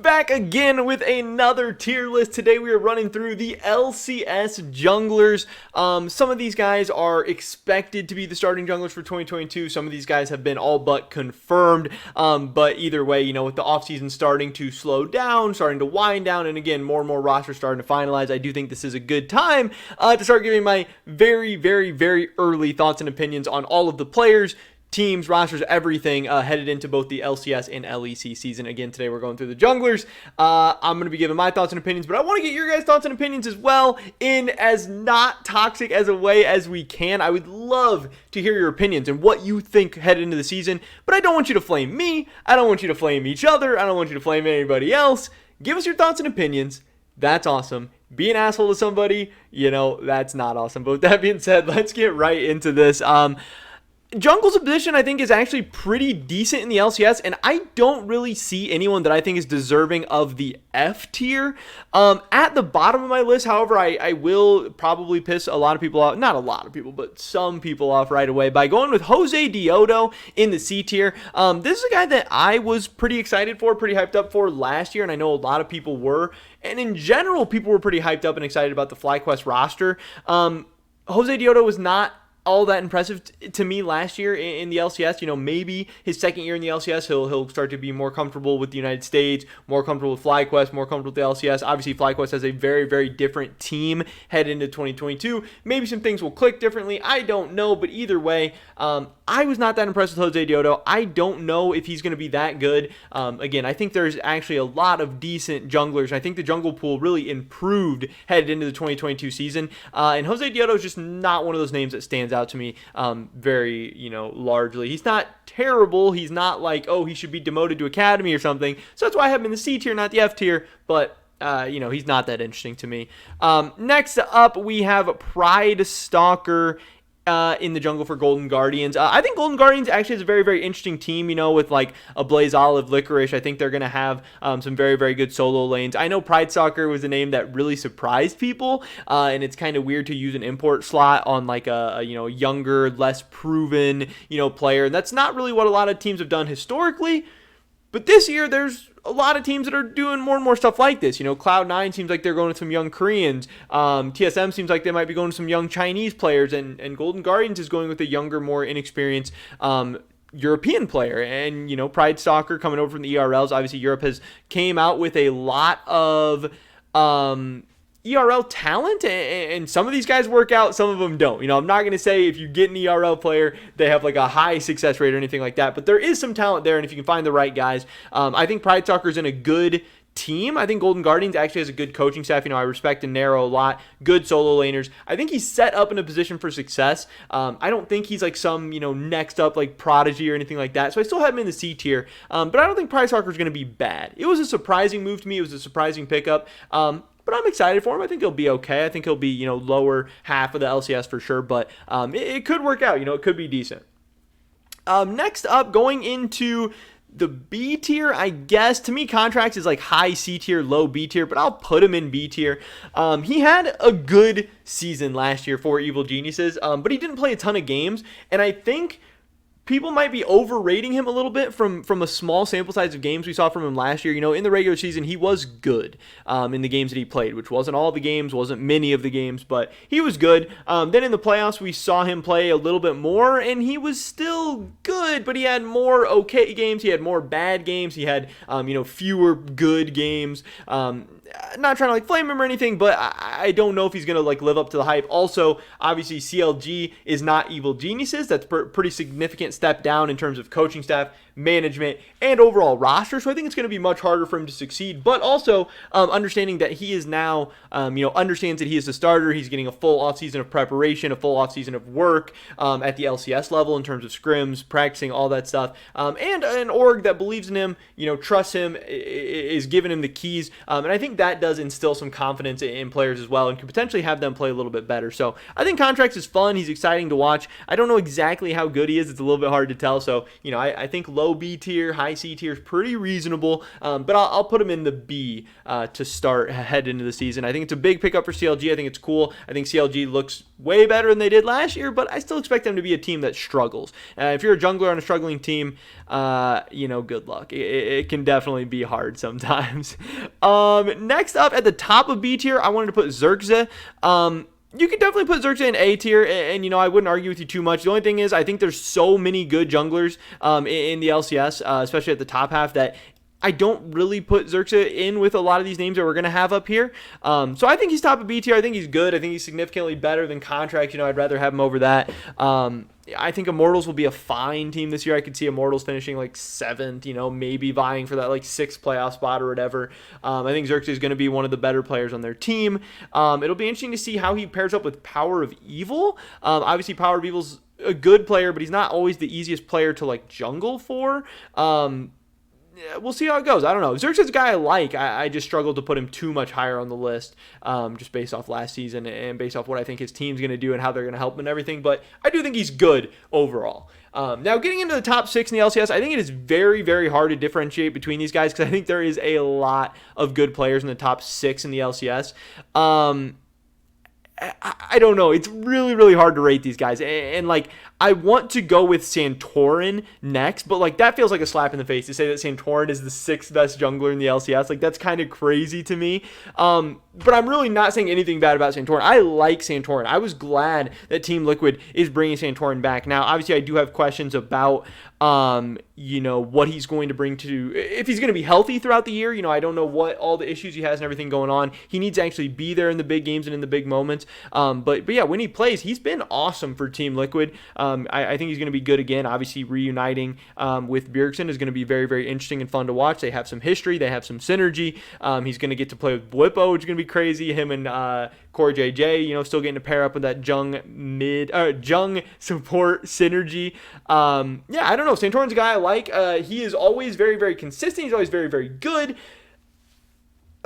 Back again with another tier list. Today we are running through the LCS junglers. Some of these guys are expected to be the starting junglers for 2022. Some of these guys have been all but confirmed. But either way, with the offseason starting to slow down, starting to wind down, and again, more and more rosters starting to finalize, I do think this is a good time to start giving my very, very, very early thoughts and opinions on all of the players, teams, rosters, everything headed into both the LCS and LEC season. Again, today we're going through the junglers. I'm going to be giving my thoughts and opinions, but I want to get your guys' thoughts and opinions as well in as not toxic as a way as we can. I would love to hear your opinions and what you think headed into the season, but I don't want you to flame me. I don't want you to flame each other. I don't want you to flame anybody else. Give us your thoughts and opinions. That's awesome. Be an asshole to somebody, that's not awesome. But with that being said, let's get right into this. Jungle's position, I think, is actually pretty decent in the LCS, and I don't really see anyone that I think is deserving of the F tier. At the bottom of my list, however, I will probably piss a lot of people off. Not a lot of people, but some people off right away by going with Jose Diodo in the C tier. This is a guy that I was pretty excited for, pretty hyped up for last year, and I know a lot of people were. And in general, people were pretty hyped up and excited about the FlyQuest roster. Jose Diodo was not all that impressive to me last year in the LCS. Maybe his second year in the LCS, he'll start to be more comfortable with the United States, more comfortable with FlyQuest, more comfortable with the LCS. Obviously, FlyQuest has a very, very different team headed into 2022. Maybe some things will click differently. I don't know, but either way, I was not that impressed with Jose Diodo. I don't know if he's going to be that good. Again, I think there's actually a lot of decent junglers. I think the jungle pool really improved headed into the 2022 season. And Jose Diodo is just not one of those names that stands out to me very, largely. He's not terrible. He's not like, he should be demoted to academy or something. So that's why I have him in the C tier, not the F tier. But he's not that interesting to me. Next up, we have Pride Stalker in the jungle for Golden Guardians. I think Golden Guardians actually is a very, very interesting team, with like a Blaze Olive, Licorice. I think they're going to have some very, very good solo lanes. I know Pride Stalker was a name that really surprised people, and it's kind of weird to use an import slot on like a younger, less proven, player. And that's not really what a lot of teams have done historically. But this year, there's a lot of teams that are doing more and more stuff like this. Cloud9 seems like they're going with some young Koreans. TSM seems like they might be going to some young Chinese players. And Golden Guardians is going with a younger, more inexperienced European player. And, Pride Stalker coming over from the ERLs. Obviously, Europe has came out with a lot of ERL talent, and some of these guys work out, some of them don't. I'm not going to say if you get an ERL player, they have like a high success rate or anything like that, but there is some talent there, and if you can find the right guys, I think Pride Stalker's in a good team. I think Golden Guardians actually has a good coaching staff. I respect and Narrow a lot. Good solo laners. I think he's set up in a position for success. I don't think he's like some, next up like prodigy or anything like that. So I still have him in the C tier. But I don't think Pride Stalker is going to be bad. It was a surprising move to me. It was a surprising pickup. But I'm excited for him. I think he'll be okay. I think he'll be, lower half of the LCS for sure. But it could work out. It could be decent. Next up, going into the B tier, I guess. To me, Contracts is like high C tier, low B tier, but I'll put him in B tier. He had a good season last year for Evil Geniuses, but he didn't play a ton of games. And I think people might be overrating him a little bit from a small sample size of games we saw from him last year. In the regular season, he was good in the games that he played, which wasn't all the games, wasn't many of the games, but he was good. Then in the playoffs, we saw him play a little bit more, and he was still good, but he had more okay games. He had more bad games. He had, fewer good games. Not trying to like flame him or anything, but I don't know if he's going to like live up to the hype. Also, obviously, CLG is not Evil Geniuses. That's pretty significant step down in terms of coaching staff, management, and overall roster. So I think it's going to be much harder for him to succeed, but also understanding that he is now, understands that he is the starter. He's getting a full offseason of preparation, a full offseason of work at the LCS level in terms of scrims, practicing, all that stuff. And an org that believes in him, trusts him, is giving him the keys. And I think that does instill some confidence in players as well and could potentially have them play a little bit better. So I think Contracts is fun. He's exciting to watch. I don't know exactly how good he is. It's a little bit bit hard to tell. So, I think low B tier, high C tier is pretty reasonable. But I'll put him in the B to start head into the season. I think it's a big pickup for CLG. I think it's cool. I think CLG looks way better than they did last year, but I still expect them to be a team that struggles. If you're a jungler on a struggling team, good luck. It can definitely be hard sometimes. Next up at the top of B tier, I wanted to put Xerxe. You can definitely put Xerxe in A tier, and I wouldn't argue with you too much. The only thing is, I think there's so many good junglers in the LCS, especially at the top half, that I don't really put Xerxe in with a lot of these names that we're going to have up here. So I think he's top of B tier. I think he's good. I think he's significantly better than Contract. I'd rather have him over that. I think Immortals will be a fine team this year. I could see Immortals finishing like 7th, maybe vying for that like 6th playoff spot or whatever. I think Xerxe is going to be one of the better players on their team. It'll be interesting to see how he pairs up with Power of Evil. Obviously, Power of Evil's a good player, but he's not always the easiest player to like jungle for. We'll see how it goes. I don't know. Xerxe is a guy I like. I just struggled to put him too much higher on the list, just based off last season and based off what I think his team's going to do and how they're going to help him and everything. But I do think he's good overall. Now, getting into the top 6 in the LCS, I think it is very, very hard to differentiate between these guys because I think there is a lot of good players in the top 6 in the LCS. I don't know. It's really, really hard to rate these guys. And like, I want to go with Santorin next, but like, that feels like a slap in the face to say that Santorin is the 6th best jungler in the LCS. Like, that's kind of crazy to me. But I'm really not saying anything bad about Santorin. I like Santorin. I was glad that Team Liquid is bringing Santorin back. Now, obviously, I do have questions about, what he's going to bring to, if he's going to be healthy throughout the year. I don't know what all the issues he has and everything going on. He needs to actually be there in the big games and in the big moments. But yeah, when he plays, he's been awesome for Team Liquid. I think he's going to be good again. Obviously, reuniting with Xerxe is going to be very, very interesting and fun to watch. They have some history. They have some synergy. He's going to get to play with Blippo, which is going to be crazy. Him and Core JJ, still getting to pair up with that Jung support synergy. I don't know. Santorin's a guy I like. He is always very, very consistent. He's always very, very good.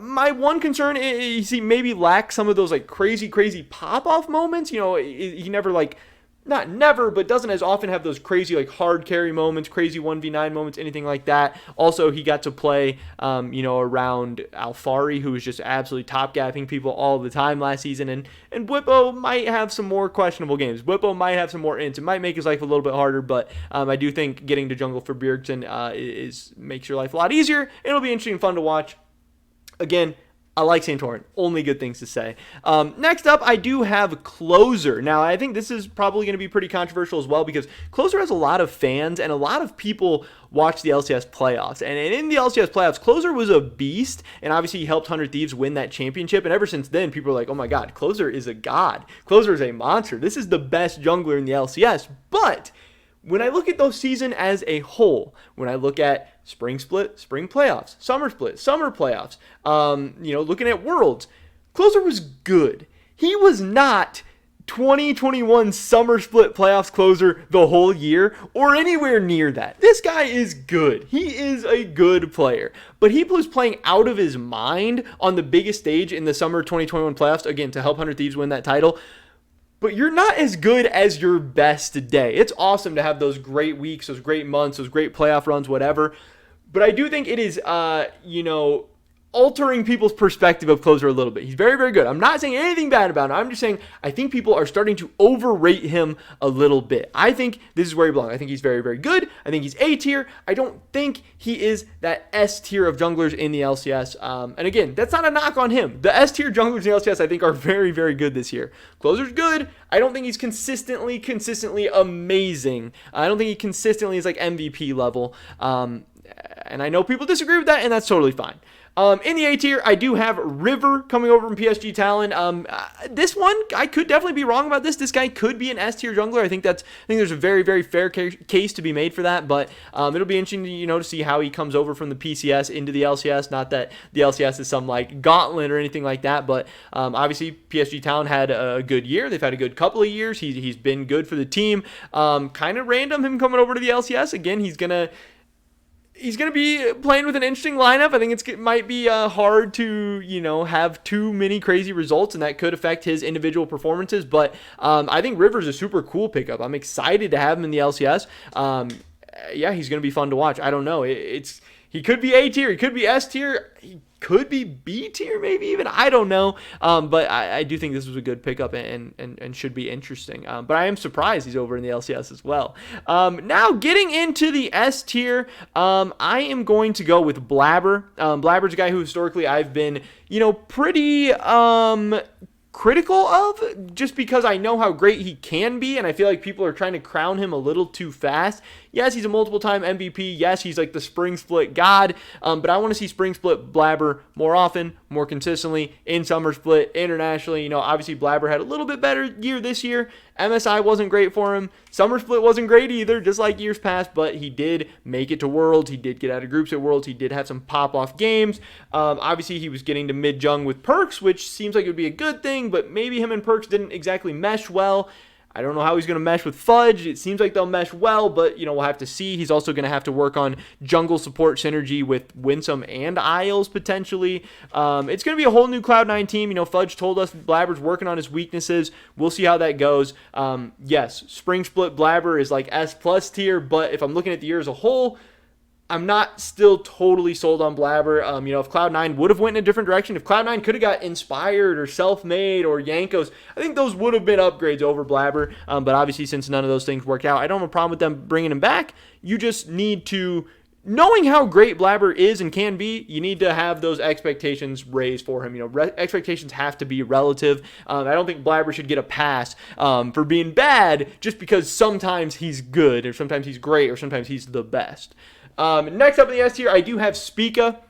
My one concern is he maybe lacks some of those like crazy pop-off moments. He never not never, but doesn't as often have those crazy like hard carry moments, crazy 1v9 moments, anything like that. Also, he got to play, around Alfari, who was just absolutely top-gapping people all the time last season. And Blippo might have some more questionable games. Blippo might have some more ints. It might make his life a little bit harder, but I do think getting to jungle for Xerxe makes your life a lot easier. It'll be interesting and fun to watch. Again, I like Santorin. Only good things to say. Next up, I do have Closer. Now, I think this is probably going to be pretty controversial as well because Closer has a lot of fans and a lot of people watch the LCS playoffs. And in the LCS playoffs, Closer was a beast, and obviously he helped 100 Thieves win that championship. And ever since then, people are like, oh my god, Closer is a god. Closer is a monster. This is the best jungler in the LCS. But when I look at those season as a whole, when I look at spring split, spring playoffs, summer split, summer playoffs, looking at Worlds, Closer was good. He was not 2021 summer split playoffs Closer the whole year or anywhere near that. This guy is good. He is a good player. But he was playing out of his mind on the biggest stage in the summer 2021 playoffs, again, to help 100 Thieves win that title. But you're not as good as your best day. It's awesome to have those great weeks, those great months, those great playoff runs, whatever. But I do think it is, altering people's perspective of Closer a little bit. He's very, very good. I'm not saying anything bad about him. I'm just saying I think people are starting to overrate him a little bit. I think this is where he belongs. I think he's very, very good. I think he's A tier. I don't think he is that S tier of junglers in the LCS. And again, that's not a knock on him. The S tier junglers in the LCS I think are very, very good this year. Closer's good. I don't think he's consistently amazing. I don't think he consistently is like MVP level. And I know people disagree with that, and that's totally fine. In the A tier, I do have River coming over from PSG Talon. This one, I could definitely be wrong about this. This guy could be an S tier jungler. I think there's a very, very fair case to be made for that. But it'll be interesting, to see how he comes over from the PCS into the LCS. Not that the LCS is some like gauntlet or anything like that, but obviously PSG Talon had a good year. They've had a good couple of years. He's been good for the team. Kind of random him coming over to the LCS again. he's going to be playing with an interesting lineup. I think it might be hard to, have too many crazy results, and that could affect his individual performances. But I think Rivers is a super cool pickup. I'm excited to have him in the LCS. Yeah, he's going to be fun to watch. I don't know. He could be A tier. He could be S tier. He could be B tier, maybe even. I don't know. But I do think this was a good pickup and should be interesting. But I am surprised he's over in the LCS as well. Now, getting into the S tier, I am going to go with Blabber. Blabber's a guy who historically I've been, pretty critical of, just because I know how great he can be, and I feel like people are trying to crown him a little too fast. Yes, he's a multiple-time MVP. Yes, he's like the spring split god, but I want to see spring split Blabber more often, more consistently, in summer split, internationally. Obviously Blabber had a little bit better year this year. MSI wasn't great for him. Summer split wasn't great either, just like years past, but he did make it to Worlds. He did get out of groups at Worlds. He did have some pop-off games. Obviously, he was getting to mid-jung with Perks, which seems like it would be a good thing, but maybe him and Perks didn't exactly mesh well. I don't know how he's going to mesh with Fudge. It seems like they'll mesh well, but, we'll have to see. He's also going to have to work on jungle support synergy with Winsome and Isles, potentially. It's going to be a whole new Cloud9 team. Fudge told us Blabber's working on his weaknesses. We'll see how that goes. Yes, Spring Split Blabber is like S+ tier, but if I'm looking at the year as a whole, I'm not still totally sold on Blabber. If Cloud9 would have went in a different direction, if Cloud9 could have got Inspired or Self-Made or Yankos, I think those would have been upgrades over Blabber. But obviously, since none of those things worked out, I don't have a problem with them bringing him back. You just need to, knowing how great Blabber is and can be, you need to have those expectations raised for him. Expectations have to be relative. I don't think Blabber should get a pass for being bad just because sometimes he's good or sometimes he's great or sometimes he's the best. Next up in the S tier, I do have Spika.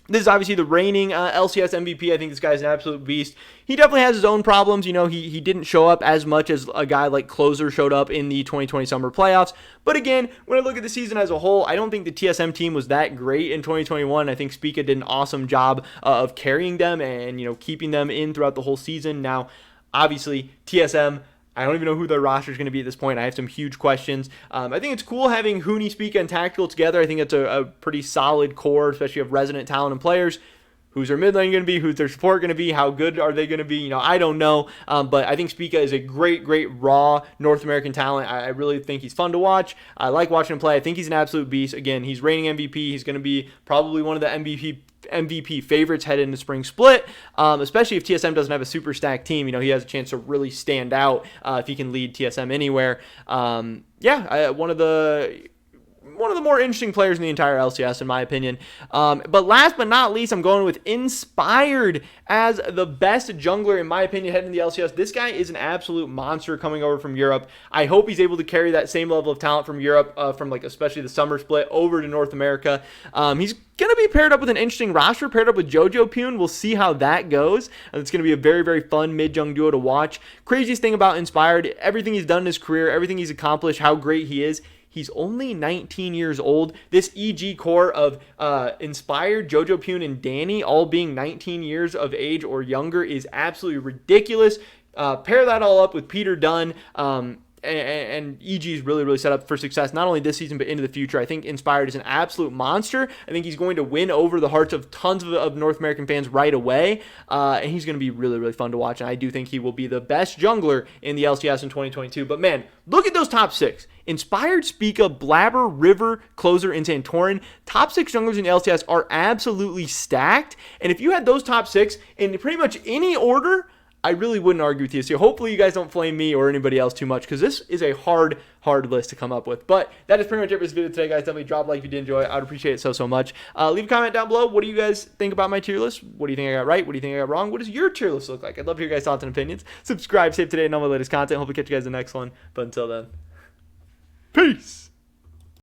This is obviously the reigning LCS MVP. I think this guy's an absolute beast. He definitely has his own problems. He didn't show up as much as a guy like Closer showed up in the 2020 summer playoffs. But again, when I look at the season as a whole, I don't think the TSM team was that great in 2021. I think Spika did an awesome job of carrying them and, keeping them in throughout the whole season. Now, obviously, TSM, I don't even know who their roster is going to be at this point. I have some huge questions. I think it's cool having Huni, Spika, and Tactical together. I think it's a pretty solid core, especially of resonant talent and players. Who's their mid lane going to be? Who's their support going to be? How good are they going to be? I don't know. But I think Spika is a great, great raw North American talent. I really think he's fun to watch. I like watching him play. I think he's an absolute beast. Again, he's reigning MVP. He's going to be probably one of the MVP favorites headed into spring split, especially if TSM doesn't have a super stacked team. He has a chance to really stand out if he can lead TSM anywhere. One of the more interesting players in the entire LCS, in my opinion. But last but not least, I'm going with Inspired as the best jungler, in my opinion, heading into the LCS. This guy is an absolute monster coming over from Europe. I hope he's able to carry that same level of talent from Europe, from especially the summer split, over to North America. He's going to be paired up with an interesting roster, paired up with Jojo Pune. We'll see how that goes. It's going to be a very, very fun mid-jung duo to watch. Craziest thing about Inspired, everything he's done in his career, everything he's accomplished, how great he is. He's only 19 years old. This EG core of Inspired, Jojo Pune, and Danny all being 19 years of age or younger is absolutely ridiculous. Pair that all up with Peter Dunn, and EG is really, really set up for success, not only this season, but into the future. I think Inspired is an absolute monster. I think he's going to win over the hearts of tons of North American fans right away, and he's going to be really, really fun to watch, and I do think he will be the best jungler in the LCS in 2022. But man, look at those top six. Inspired, Spika, Blabber, River, Closer, and Santorin. Top six junglers in the LCS are absolutely stacked, and if you had those top six in pretty much any order, I really wouldn't argue with you. So hopefully you guys don't flame me or anybody else too much, because this is a hard list to come up with. But that is pretty much it for this video today, guys. Definitely drop a like if you did enjoy it. I would appreciate it so much. Leave a comment down below. What do you guys think about my tier list? What do you think I got right? What do you think I got wrong? What does your tier list look like? I'd love to hear your guys' thoughts and opinions. Subscribe, save today, and all my latest content. Hope to catch you guys in the next one. But until then, peace.